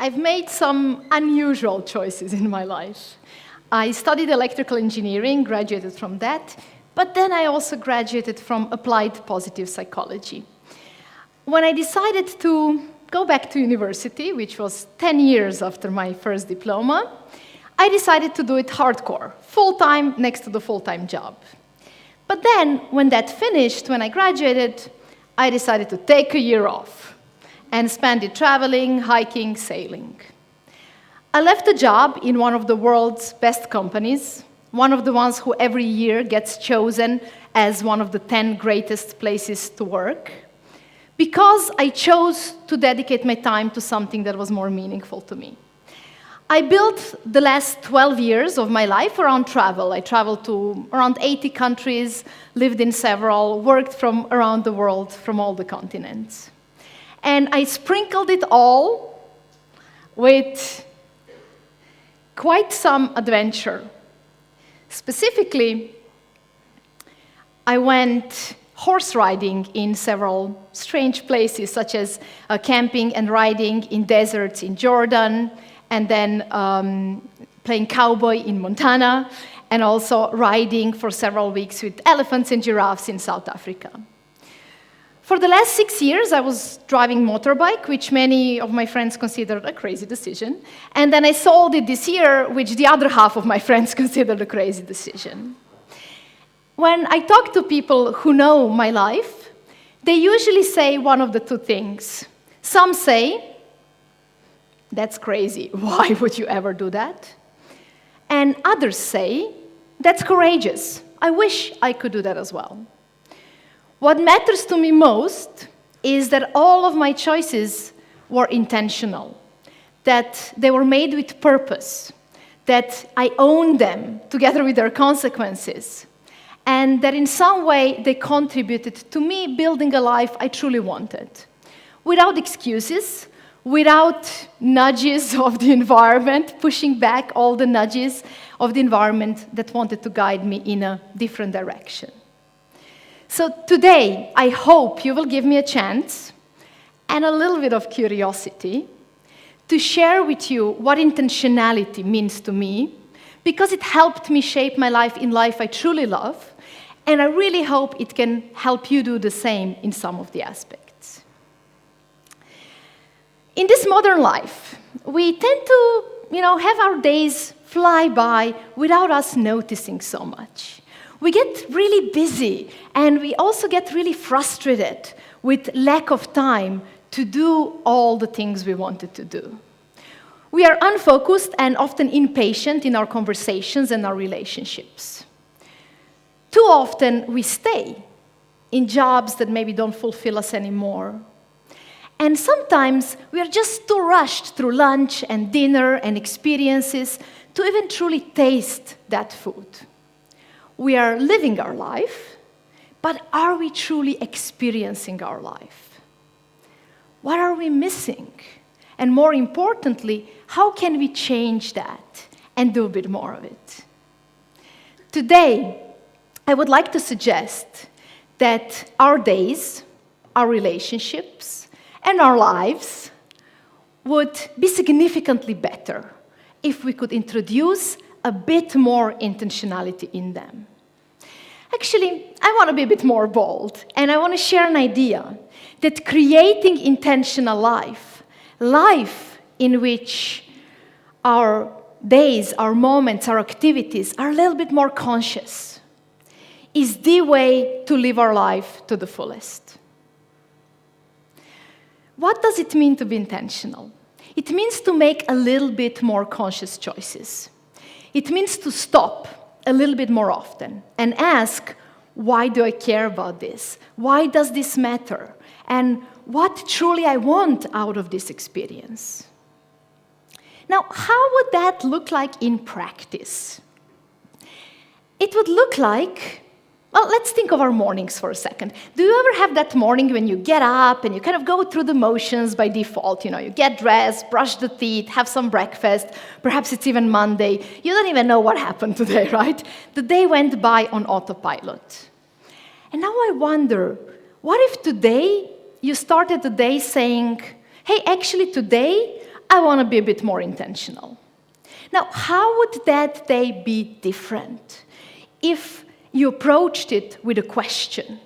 I've made some unusual choices in my life. I studied electrical engineering, graduated from that, but then I also graduated from applied positive psychology. When I decided to go back to university, which was 10 years after my first diploma, I decided to do it hardcore, full-time next to the full-time job. But then, when that finished, when I graduated, I decided to take a year off and spend it traveling, hiking, sailing. I left a job in one of the world's best companies, one of the ones who every year gets chosen as one of the 10 greatest places to work, because I chose to dedicate my time to something that was more meaningful to me. I built the last 12 years of my life around travel. I traveled to around 80 countries, lived in several, worked from around the world, from all the continents. And I sprinkled it all with quite some adventure. Specifically, I went horse riding in several strange places, such as camping and riding in deserts in Jordan, and then playing cowboy in Montana, and also riding for several weeks with elephants and giraffes in South Africa. For the last 6 years, I was driving motorbike, which many of my friends considered a crazy decision. And then I sold it this year, which the other half of my friends considered a crazy decision. When I talk to people who know my life, they usually say one of the two things. Some say, "That's crazy. Why would you ever do that?" And others say, "That's courageous. I wish I could do that as well." What matters to me most is that all of my choices were intentional, that they were made with purpose, that I own them together with their consequences, and that in some way they contributed to me building a life I truly wanted, without excuses, without nudges of the environment, pushing back all the nudges of the environment that wanted to guide me in a different direction. So today, I hope you will give me a chance and a little bit of curiosity to share with you what intentionality means to me, because it helped me shape my life in life I truly love, and I really hope it can help you do the same in some of the aspects. In this modern life, we tend to, have our days fly by without us noticing so much. We get really busy, and we also get really frustrated with lack of time to do all the things we wanted to do. We are unfocused and often impatient in our conversations and our relationships. Too often, we stay in jobs that maybe don't fulfill us anymore. And sometimes we are just too rushed through lunch and dinner and experiences to even truly taste that food. We are living our life, but are we truly experiencing our life? What are we missing? And more importantly, how can we change that and do a bit more of it? Today, I would like to suggest that our days, our relationships, and our lives would be significantly better if we could introduce a bit more intentionality in them. Actually, I want to be a bit more bold, and I want to share an idea that creating intentional life in which our days, our moments, our activities are a little bit more conscious, is the way to live our life to the fullest. What does it mean to be intentional? It means to make a little bit more conscious choices. It means to stop a little bit more often and ask, why do I care about this? Why does this matter? And what truly I want out of this experience? Now, how would that look like in practice? It would look like, well, let's think of our mornings for a second. Do you ever have that morning when you get up and you kind of go through the motions by default? You get dressed, brush the teeth, have some breakfast. Perhaps it's even Monday. You don't even know what happened today, right? The day went by on autopilot. And now I wonder, what if today you started the day saying, hey, actually today I want to be a bit more intentional. Now, how would that day be different if you approached it with a question?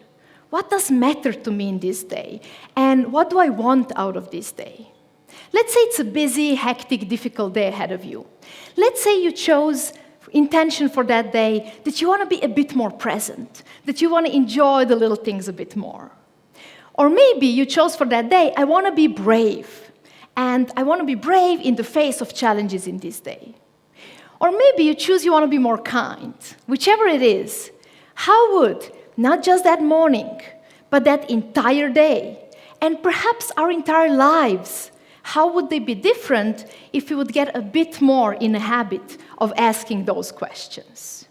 What does matter to me in this day? And what do I want out of this day? Let's say it's a busy, hectic, difficult day ahead of you. Let's say you chose intention for that day that you want to be a bit more present, that you want to enjoy the little things a bit more. Or maybe you chose for that day, I want to be brave. And I want to be brave in the face of challenges in this day. Or maybe you choose you want to be more kind. Whichever it is, how would, not just that morning, but that entire day, and perhaps our entire lives, how would they be different if we would get a bit more in the habit of asking those questions?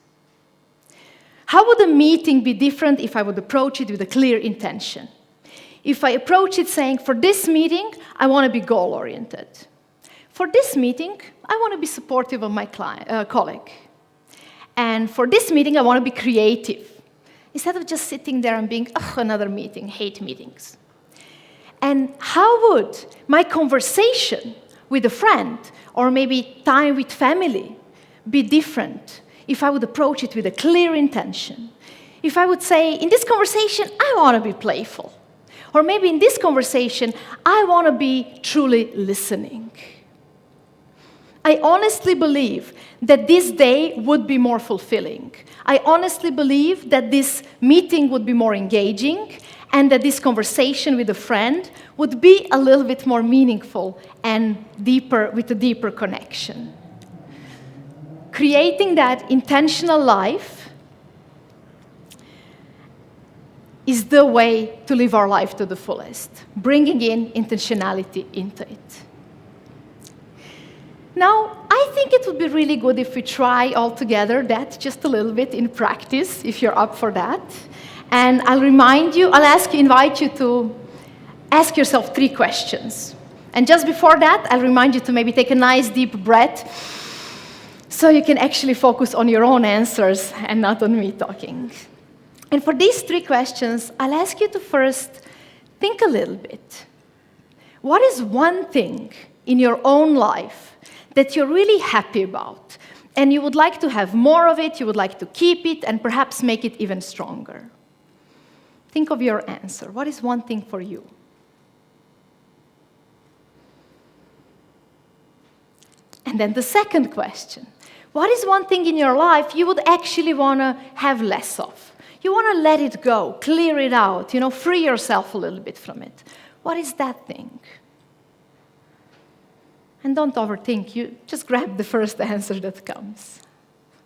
How would a meeting be different if I would approach it with a clear intention? If I approach it saying, for this meeting, I want to be goal-oriented. For this meeting, I want to be supportive of my colleague. And for this meeting, I want to be creative. Instead of just sitting there and being, oh, another meeting, hate meetings. And how would my conversation with a friend, or maybe time with family, be different if I would approach it with a clear intention? If I would say, in this conversation, I want to be playful. Or maybe in this conversation, I want to be truly listening. I honestly believe that this day would be more fulfilling. I honestly believe that this meeting would be more engaging and that this conversation with a friend would be a little bit more meaningful and deeper, with a deeper connection. Creating that intentional life is the way to live our life to the fullest, bringing in intentionality into it. Now, I think it would be really good if we try all together that just a little bit in practice, if you're up for that. And invite you to ask yourself 3 questions. And just before that, I'll remind you to maybe take a nice deep breath so you can actually focus on your own answers and not on me talking. And for these 3 questions, I'll ask you to first think a little bit. What is one thing in your own life that you're really happy about, and you would like to have more of it, you would like to keep it, and perhaps make it even stronger? Think of your answer. What is one thing for you? And then the second question. What is one thing in your life you would actually want to have less of? You want to let it go, clear it out, free yourself a little bit from it. What is that thing? And don't overthink. You just grab the first answer that comes.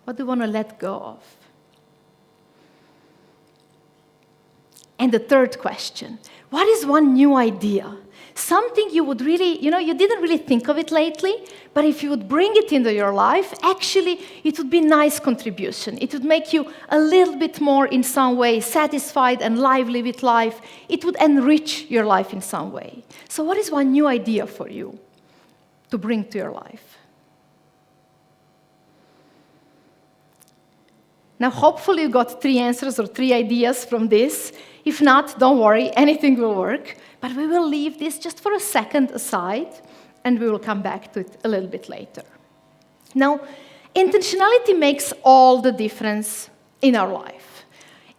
What do you want to let go of? And the third question. What is one new idea? Something you would really, you didn't really think of it lately, but if you would bring it into your life, actually, it would be a nice contribution. It would make you a little bit more, in some way, satisfied and lively with life. It would enrich your life in some way. So what is one new idea for you to bring to your life? Now, hopefully you got 3 answers or 3 ideas from this. If not, don't worry, anything will work. But we will leave this just for a second aside, and we will come back to it a little bit later. Now, intentionality makes all the difference in our life.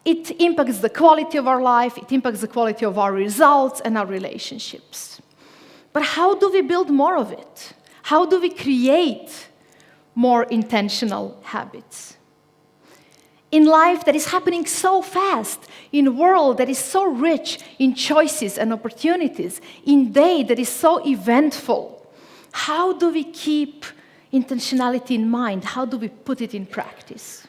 It impacts the quality of our life, it impacts the quality of our results and our relationships. But how do we build more of it? How do we create more intentional habits? In life that is happening so fast, in a world that is so rich in choices and opportunities, in a day that is so eventful, how do we keep intentionality in mind? How do we put it in practice?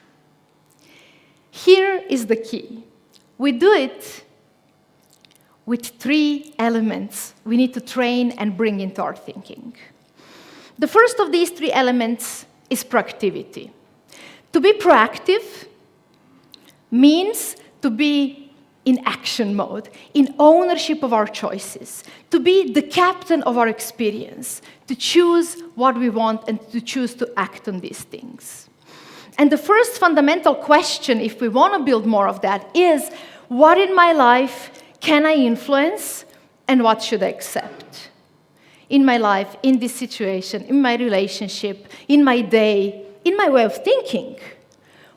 Here is the key. We do it with 3 elements we need to train and bring into our thinking. The first of these 3 elements is proactivity. To be proactive means to be in action mode, in ownership of our choices, to be the captain of our experience, to choose what we want and to choose to act on these things. And the first fundamental question, if we want to build more of that, is what in my life can I influence and what should I accept? in my life, in this situation, in my relationship, in my day, in my way of thinking?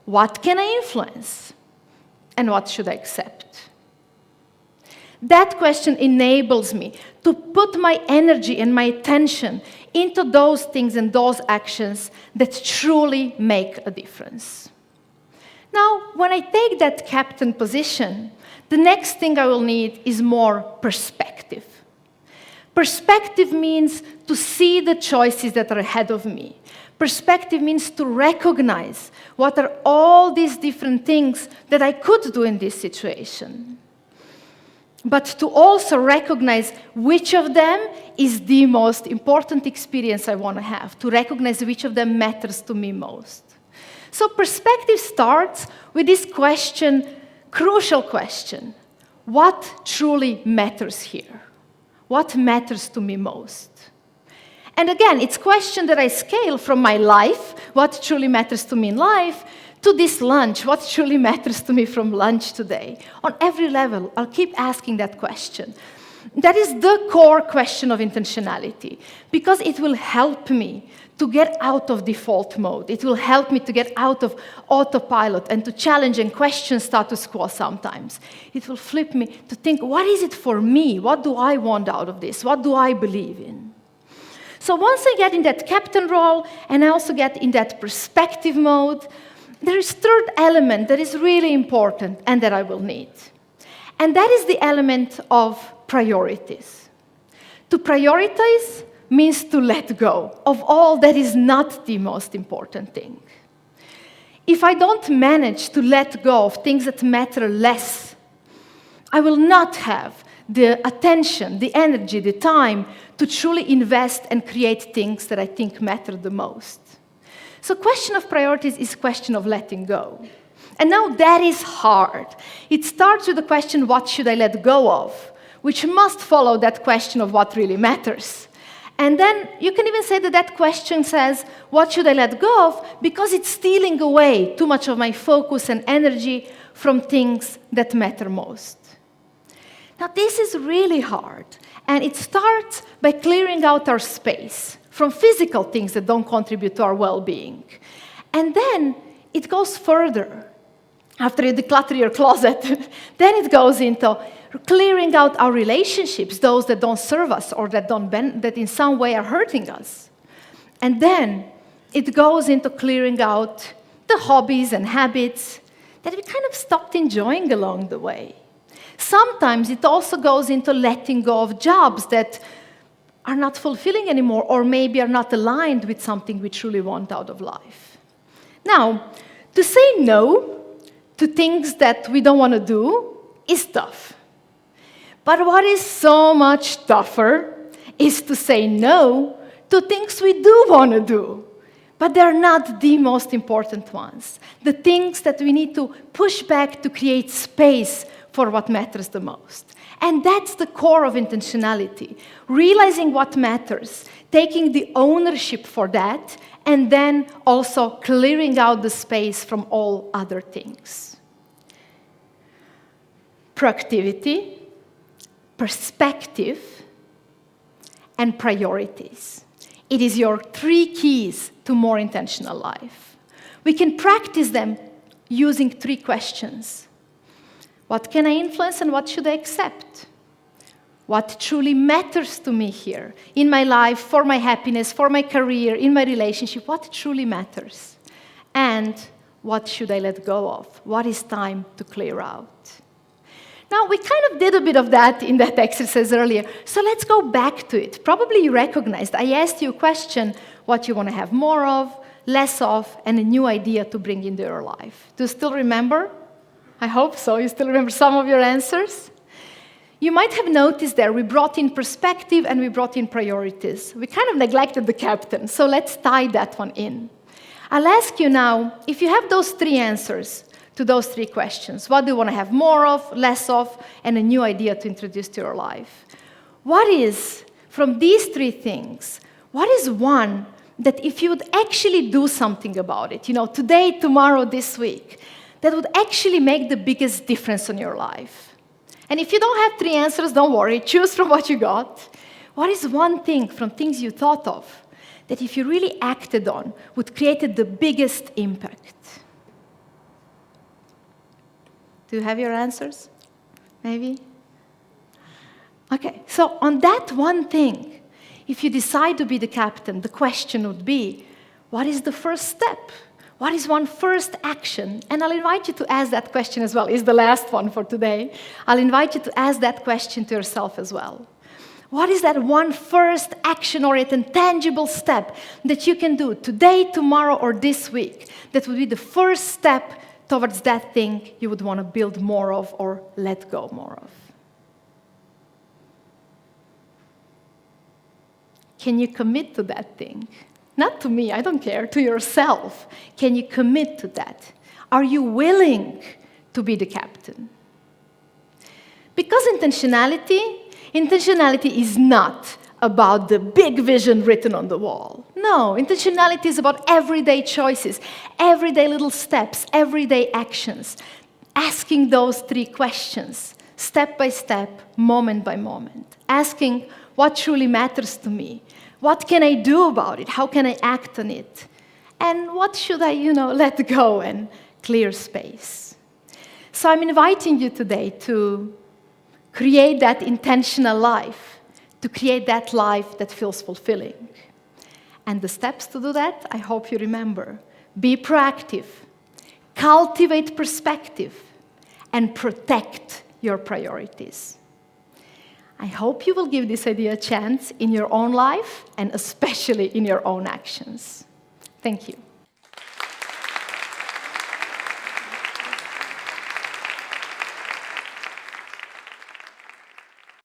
What can I influence? And what should I accept? That question enables me to put my energy and my attention into those things and those actions that truly make a difference. Now, when I take that captain position, the next thing I will need is more perspective. Perspective means to see the choices that are ahead of me. Perspective means to recognize what are all these different things that I could do in this situation. But to also recognize which of them is the most important experience I want to have, to recognize which of them matters to me most. So perspective starts with this question, crucial question: what truly matters here? What matters to me most? And again, it's a question that I scale from my life, what truly matters to me in life, to this lunch, what truly matters to me from lunch today. On every level, I'll keep asking that question. That is the core question of intentionality, because it will help me to get out of default mode. It will help me to get out of autopilot and to challenge and question status quo sometimes. It will flip me to think, what is it for me? What do I want out of this? What do I believe in? So once I get in that captain role and I also get in that perspective mode, there is a third element that is really important and that I will need. And that is the element of priorities. To prioritize means to let go of all that is not the most important thing. If I don't manage to let go of things that matter less, I will not have the attention, the energy, the time to truly invest and create things that I think matter the most. So question of priorities is a question of letting go. And now that is hard. It starts with the question, what should I let go of? Which must follow that question of what really matters. And then you can even say that that question says, what should I let go of? Because it's stealing away too much of my focus and energy from things that matter most. Now this is really hard. And it starts by clearing out our space from physical things that don't contribute to our well-being. And then it goes further. After you declutter your closet, then it goes into clearing out our relationships, those that don't serve us or that in some way are hurting us. And then it goes into clearing out the hobbies and habits that we kind of stopped enjoying along the way. Sometimes it also goes into letting go of jobs that are not fulfilling anymore or maybe are not aligned with something we truly want out of life. Now, to say no to things that we don't want to do is tough. But what is so much tougher is to say no to things we do want to do, but they're not the most important ones. The things that we need to push back to create space for what matters the most. And that's the core of intentionality, realizing what matters, taking the ownership for that, and then also clearing out the space from all other things. Proactivity, perspective, and priorities. It is your 3 keys to more intentional life. We can practice them using 3 questions. What can I influence and what should I accept? What truly matters to me here in my life, for my happiness, for my career, in my relationship? What truly matters? And what should I let go of? What is time to clear out? Now, we kind of did a bit of that in that exercise earlier, so let's go back to it. Probably you recognized I asked you a question, what you want to have more of, less of, and a new idea to bring into your life. Do you still remember? I hope so. You still remember some of your answers? You might have noticed there we brought in perspective and we brought in priorities. We kind of neglected the captain, so let's tie that one in. I'll ask you now, if you have those 3 answers to those 3 questions, what do you want to have more of, less of, and a new idea to introduce to your life? What is, from these 3 things, what is one that if you would actually do something about it, today, tomorrow, this week, that would actually make the biggest difference in your life? And if you don't have 3 answers, don't worry. Choose from what you got. What is one thing from things you thought of that if you really acted on would create the biggest impact? Do you have your answers? Maybe? Okay, so on that one thing, if you decide to be the captain, the question would be, what is the first step? What is one first action? And I'll invite you to ask that question as well. It's the last one for today. I'll invite you to ask that question to yourself as well. What is that one first action-oriented, tangible step that you can do today, tomorrow, or this week that would be the first step towards that thing you would want to build more of or let go more of? Can you commit to that thing? Not to me, I don't care, to yourself. Can you commit to that? Are you willing to be the captain? Because intentionality is not about the big vision written on the wall. No, intentionality is about everyday choices, everyday little steps, everyday actions. Asking those 3 questions, step by step, moment by moment. Asking what truly matters to me. What can I do about it? How can I act on it? And what should I, let go and clear space? So I'm inviting you today to create that intentional life, to create that life that feels fulfilling. And the steps to do that, I hope you remember. Be proactive, cultivate perspective, and protect your priorities. I hope you will give this idea a chance in your own life and especially in your own actions. Thank you.